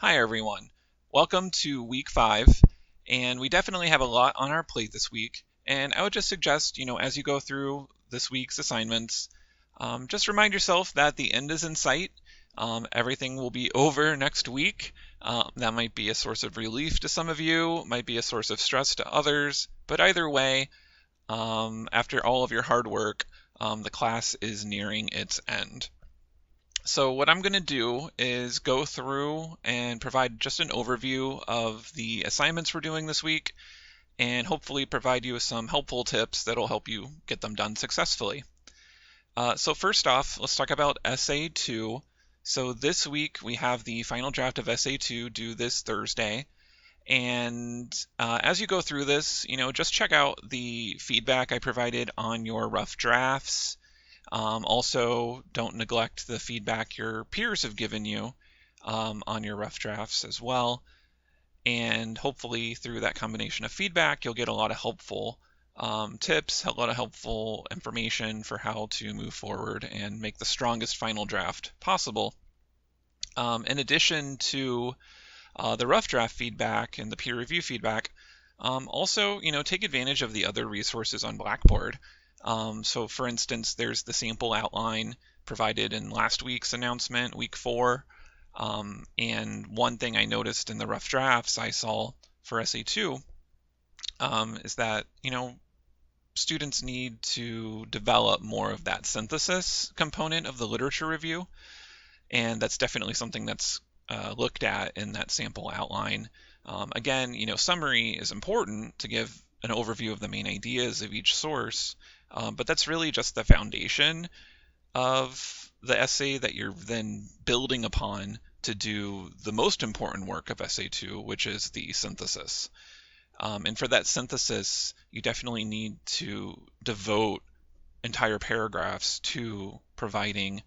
Hi, everyone. Welcome to week 5, and we definitely have a lot on our plate this week. And I would just suggest, as you go through this week's assignments, just remind yourself that the end is in sight. Everything will be over next week. That might be a source of relief to some of you, might be a source of stress to others, but either way, after all of your hard work, the class is nearing its end. So what I'm going to do is go through and provide just an overview of the assignments we're doing this week and hopefully provide you with some helpful tips that'll help you get them done successfully. So first off, let's talk about Essay 2. So this week we have the final draft of Essay 2 due this Thursday. And as you go through this, just check out the feedback I provided on your rough drafts. Also, don't neglect the feedback your peers have given you on your rough drafts as well. And hopefully, through that combination of feedback, you'll get a lot of helpful tips, a lot of helpful information for how to move forward and make the strongest final draft possible. In addition to the rough draft feedback and the peer review feedback, also, take advantage of the other resources on Blackboard. So for instance, there's the sample outline provided in last week's announcement, week 4. And one thing I noticed in the rough drafts I saw for SA2 is that, students need to develop more of that synthesis component of the literature review. And that's definitely something that's looked at in that sample outline. Again, summary is important to give an overview of the main ideas of each source, but that's really just the foundation of the essay that you're then building upon to do the most important work of Essay 2, which is the synthesis. And for that synthesis, you definitely need to devote entire paragraphs to providing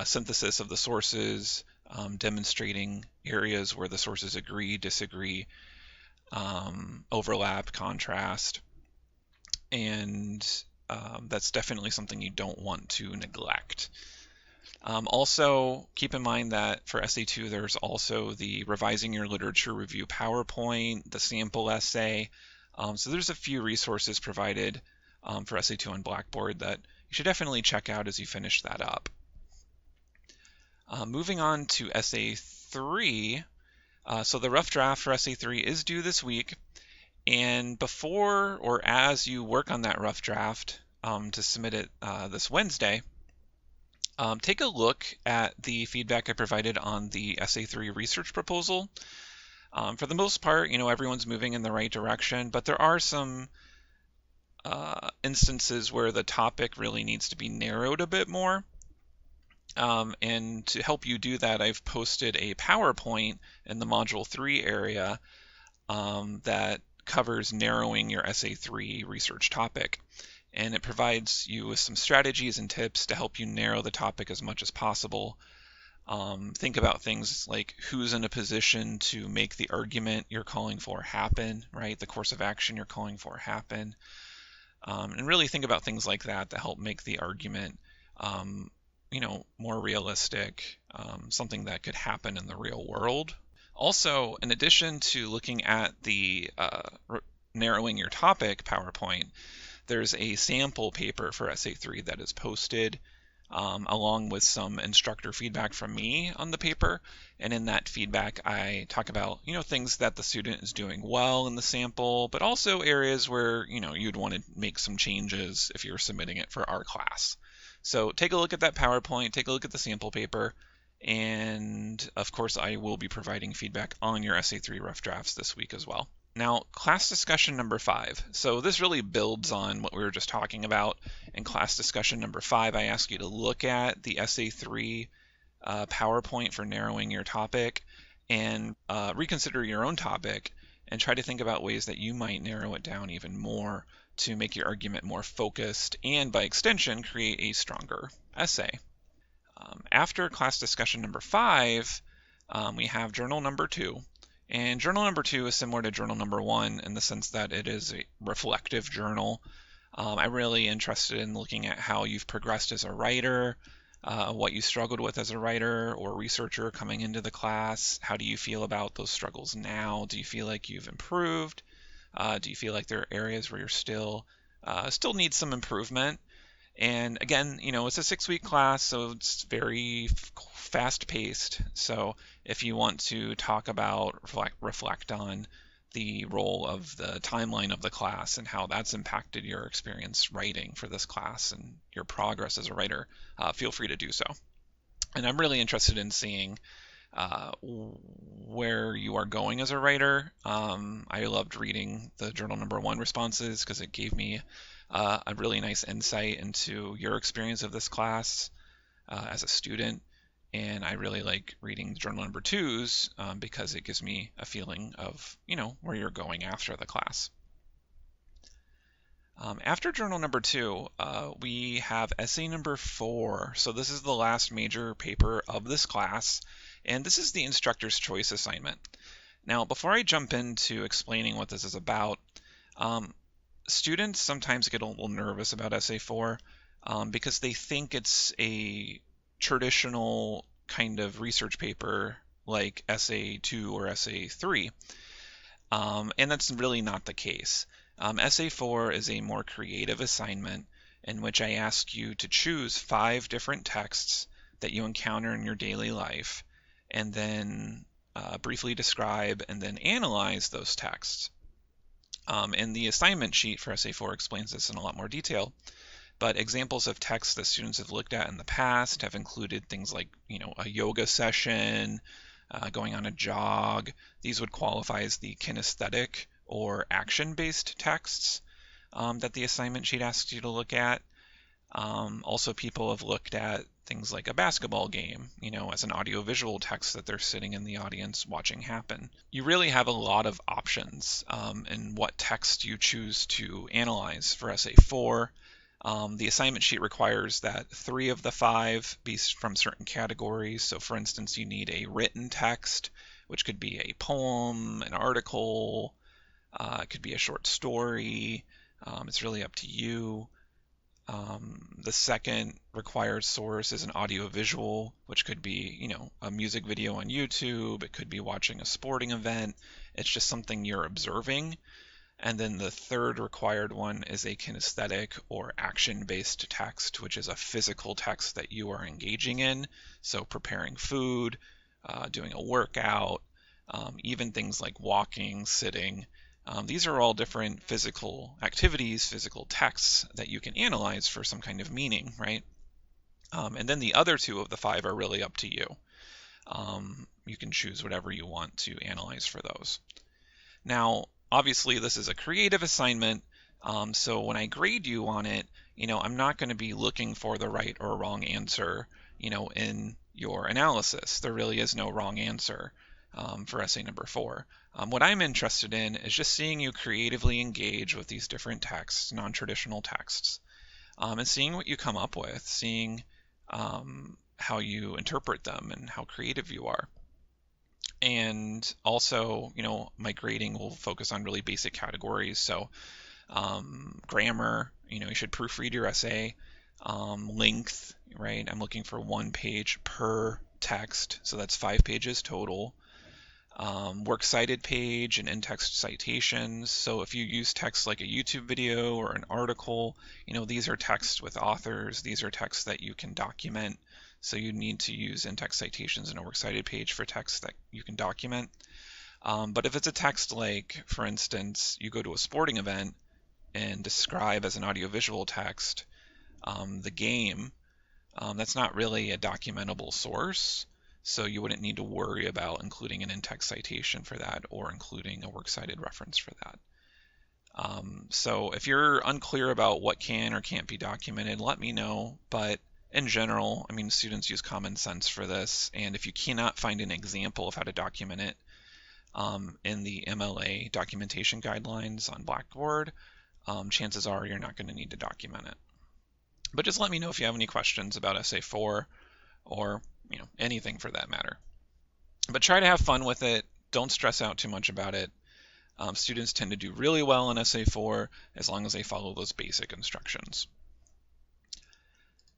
synthesis of the sources, demonstrating areas where the sources agree, disagree, overlap, contrast, and that's definitely something you don't want to neglect. Also, keep in mind that for Essay 2, there's also the Revising Your Literature Review PowerPoint, the sample essay. So there's a few resources provided for Essay 2 on Blackboard that you should definitely check out as you finish that up. Moving on to Essay 3. So the rough draft for Essay 3 is due this week. And before or as you work on that rough draft to submit it this Wednesday, take a look at the feedback I provided on the Essay 3 research proposal. For the most part, everyone's moving in the right direction, but there are some instances where the topic really needs to be narrowed a bit more. And to help you do that, I've posted a PowerPoint in the Module 3 area that covers narrowing your Essay 3 research topic. And it provides you with some strategies and tips to help you narrow the topic as much as possible. Think about things like who's in a position to make the argument you're calling for happen, right? The course of action you're calling for happen. And really think about things like that help make the argument more realistic, something that could happen in the real world. Also, in addition to looking at the narrowing your topic PowerPoint, there's a sample paper for Essay 3 that is posted along with some instructor feedback from me on the paper. And in that feedback, I talk about, things that the student is doing well in the sample, but also areas where, you'd want to make some changes if you're submitting it for our class. So take a look at that PowerPoint, take a look at the sample paper, and of course I will be providing feedback on your Essay 3 rough drafts this week as well. Now, class discussion number 5. So this really builds on what we were just talking about. In class discussion number 5, I ask you to look at the Essay 3 PowerPoint for narrowing your topic and reconsider your own topic and try to think about ways that you might narrow it down even more to make your argument more focused and, by extension, create a stronger essay. After class discussion number 5, we have journal number 2. And journal number 2 is similar to journal number 1 in the sense that it is a reflective journal. I'm really interested in looking at how you've progressed as a writer, what you struggled with as a writer or researcher coming into the class. How do you feel about those struggles now? Do you feel like you've improved? Do you feel like there are areas where you're still need some improvement? And again, it's a 6-week class, so it's very fast paced. So if you want to talk about, reflect on the role of the timeline of the class and how that's impacted your experience writing for this class and your progress as a writer, feel free to do so. And I'm really interested in seeing where you are going as a writer. I loved reading the Journal Number 1 responses because it gave me a really nice insight into your experience of this class as a student. And I really like reading Journal Number 2s because it gives me a feeling of, where you're going after the class. After Journal Number 2, we have Essay Number 4. So this is the last major paper of this class, and this is the Instructor's Choice assignment. Now, before I jump into explaining what this is about, students sometimes get a little nervous about Essay 4 because they think it's a traditional kind of research paper like Essay 2 or Essay 3, and that's really not the case. Essay 4 is a more creative assignment in which I ask you to choose 5 different texts that you encounter in your daily life and then briefly describe and then analyze those texts. And the assignment sheet for Essay 4 explains this in a lot more detail, but examples of texts that students have looked at in the past have included things like, a yoga session, going on a jog. These would qualify as the kinesthetic or action-based texts that the assignment sheet asks you to look at. Also, people have looked at things like a basketball game, as an audiovisual text that they're sitting in the audience watching happen. You really have a lot of options in what text you choose to analyze for Essay 4. The assignment sheet requires that 3 of the 5 be from certain categories. So for instance, you need a written text, which could be a poem, an article, it could be a short story. It's really up to you. The second required source is an audio-visual, which could be, a music video on YouTube. It could be watching a sporting event. It's just something you're observing. And then the third required one is a kinesthetic or action-based text, which is a physical text that you are engaging in. So preparing food, doing a workout, even things like walking, sitting. These are all different physical activities, physical texts that you can analyze for some kind of meaning, right? And then the other 2 of the 5 are really up to you. You can choose whatever you want to analyze for those. Now, obviously, this is a creative assignment, so when I grade you on it, I'm not going to be looking for the right or wrong answer, in your analysis. There really is no wrong answer for Essay Number 4. What I'm interested in is just seeing you creatively engage with these different texts, non-traditional texts, and seeing what you come up with, seeing how you interpret them and how creative you are. And also, my grading will focus on really basic categories. So grammar, you should proofread your essay. Length, right? I'm looking for 1 page per text, so that's 5 pages total. Works cited page and in-text citations. So if you use text like a YouTube video or an article, these are texts with authors. These are texts that you can document. So you need to use in-text citations and a works cited page for text that you can document. But if it's a text like, for instance, you go to a sporting event and describe as an audiovisual text the game, that's not really a documentable source. So you wouldn't need to worry about including an in-text citation for that or including a works cited reference for that. So if you're unclear about what can or can't be documented, let me know. But in general, students use common sense for this, and if you cannot find an example of how to document it in the MLA documentation guidelines on Blackboard, chances are you're not going to need to document it. But just let me know if you have any questions about Essay 4 or anything for that matter. But try to have fun with it. Don't stress out too much about it. Students tend to do really well in Essay 4 as long as they follow those basic instructions.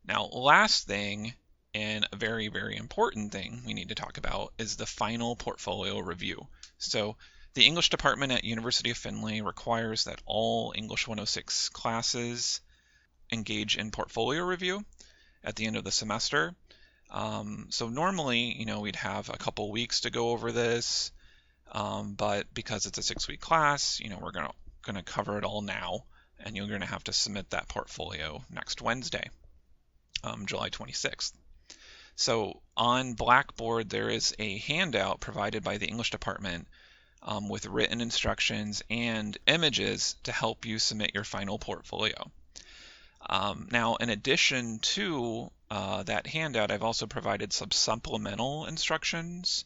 Now, last thing And a very, very important thing we need to talk about is the final portfolio review. So the English department at University of Findlay requires that all English 106 classes engage in portfolio review at the end of the semester. So normally, we'd have a couple weeks to go over this, but because it's a 6-week class, we're gonna cover it all now, and you're gonna have to submit that portfolio next Wednesday, July 26th. So on Blackboard, there is a handout provided by the English department with written instructions and images to help you submit your final portfolio. Now, in addition to that handout, I've also provided some supplemental instructions.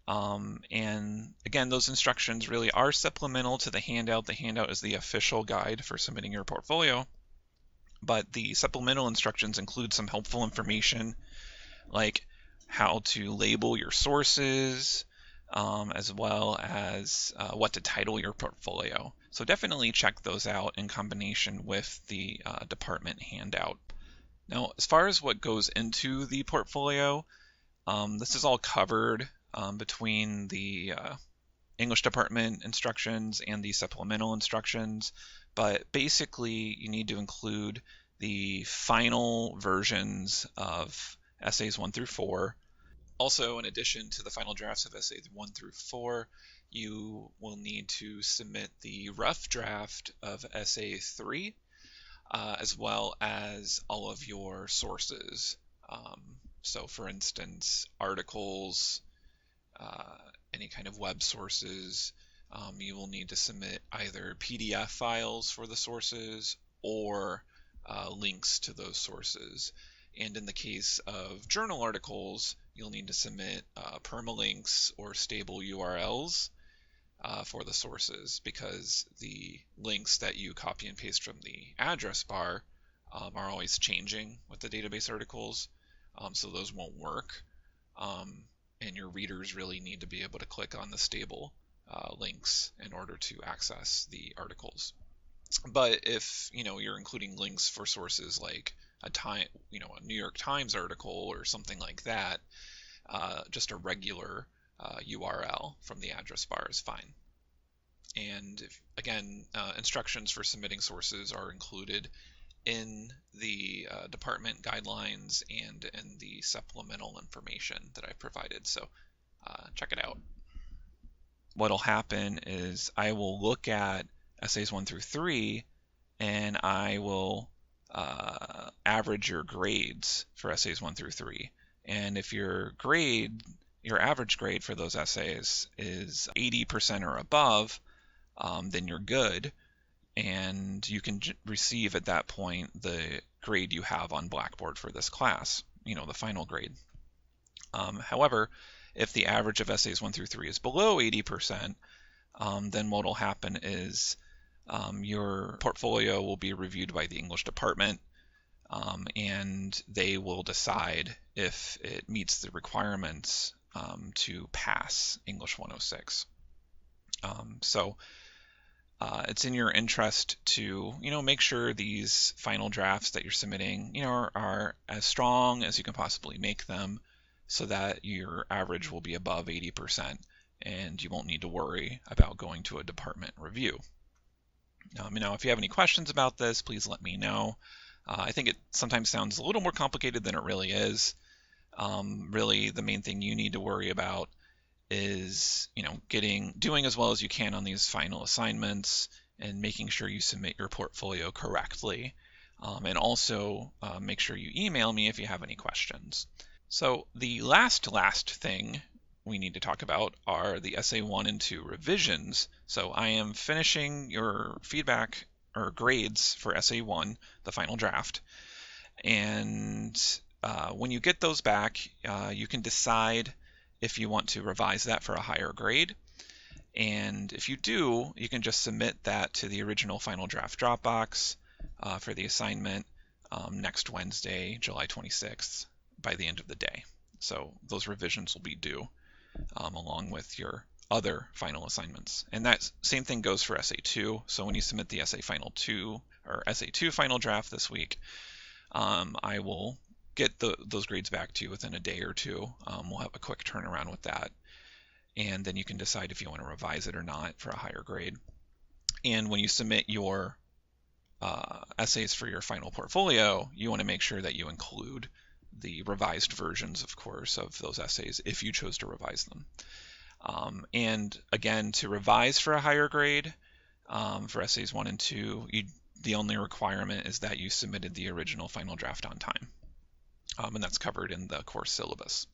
And again, those instructions really are supplemental to the handout. The handout is the official guide for submitting your portfolio. But the supplemental instructions include some helpful information like how to label your sources, as well as what to title your portfolio. So definitely check those out in combination with the department handout. Now, as far as what goes into the portfolio, this is all covered between the English department instructions and the supplemental instructions, but basically you need to include the final versions of essays 1 through 4. Also, in addition to the final drafts of essays 1 through 4, you will need to submit the rough draft of essay 3, as well as all of your sources. So, for instance, articles, any kind of web sources. You will need to submit either PDF files for the sources or links to those sources. And in the case of journal articles, you'll need to submit permalinks or stable URLs for the sources, because the links that you copy and paste from the address bar are always changing with the database articles, so those won't work. And your readers really need to be able to click on the stable links in order to access the articles. But if you're including links for sources like a New York Times article or something like that, just a regular URL from the address bar is fine. And again, instructions for submitting sources are included in the department guidelines and in the supplemental information that I provided. So check it out. What'll happen is I will look at essays 1 through 3, and I will average your grades for essays 1 through 3. And if your average grade for those essays is 80% or above, then you're good, and you can receive at that point the grade you have on Blackboard for this class, the final grade. However, if the average of essays 1 through 3 is below 80%, then what will happen is your portfolio will be reviewed by the English department, and they will decide if it meets the requirements to pass English 106. So it's in your interest to, make sure these final drafts that you're submitting, are as strong as you can possibly make them, so that your average will be above 80%, and you won't need to worry about going to a department review. If you have any questions about this, please let me know. I think it sometimes sounds a little more complicated than it really is. Really, the main thing you need to worry about is, doing as well as you can on these final assignments and making sure you submit your portfolio correctly. And also make sure you email me if you have any questions. So the last thing we need to talk about are the Essay 1 and 2 revisions. So I am finishing your feedback or grades for Essay 1, the final draft. And when you get those back, you can decide if you want to revise that for a higher grade. And if you do, you can just submit that to the original final draft Dropbox for the assignment next Wednesday, July 26th, by the end of the day. So those revisions will be due along with your other final assignments. And that same thing goes for Essay 2. So when you submit the Essay 2 final draft this week, I will get those grades back to you within a day or two. We'll have a quick turnaround with that, and then you can decide if you want to revise it or not for a higher grade. And when you submit your essays for your final portfolio, you want to make sure that you include the revised versions, of course, of those essays if you chose to revise them. And again, to revise for a higher grade, for essays 1 and 2, the only requirement is that you submitted the original final draft on time. And that's covered in the course syllabus.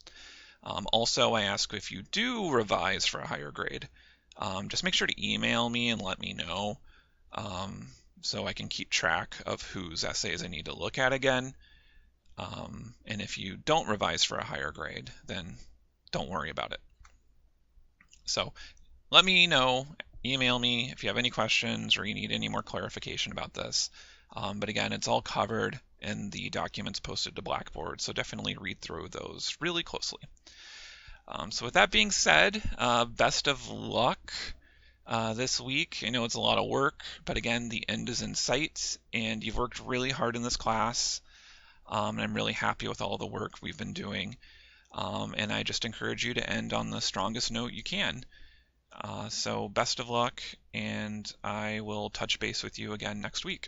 Also, I ask if you do revise for a higher grade, just make sure to email me and let me know, so I can keep track of whose essays I need to look at again. And if you don't revise for a higher grade, then don't worry about it. So let me know, email me if you have any questions or you need any more clarification about this. But again, it's all covered in the documents posted to Blackboard, so definitely read through those really closely. So with that being said, best of luck this week. I know it's a lot of work, but again, the end is in sight, and you've worked really hard in this class. And I'm really happy with all the work we've been doing. And I just encourage you to end on the strongest note you can. So best of luck, and I will touch base with you again next week.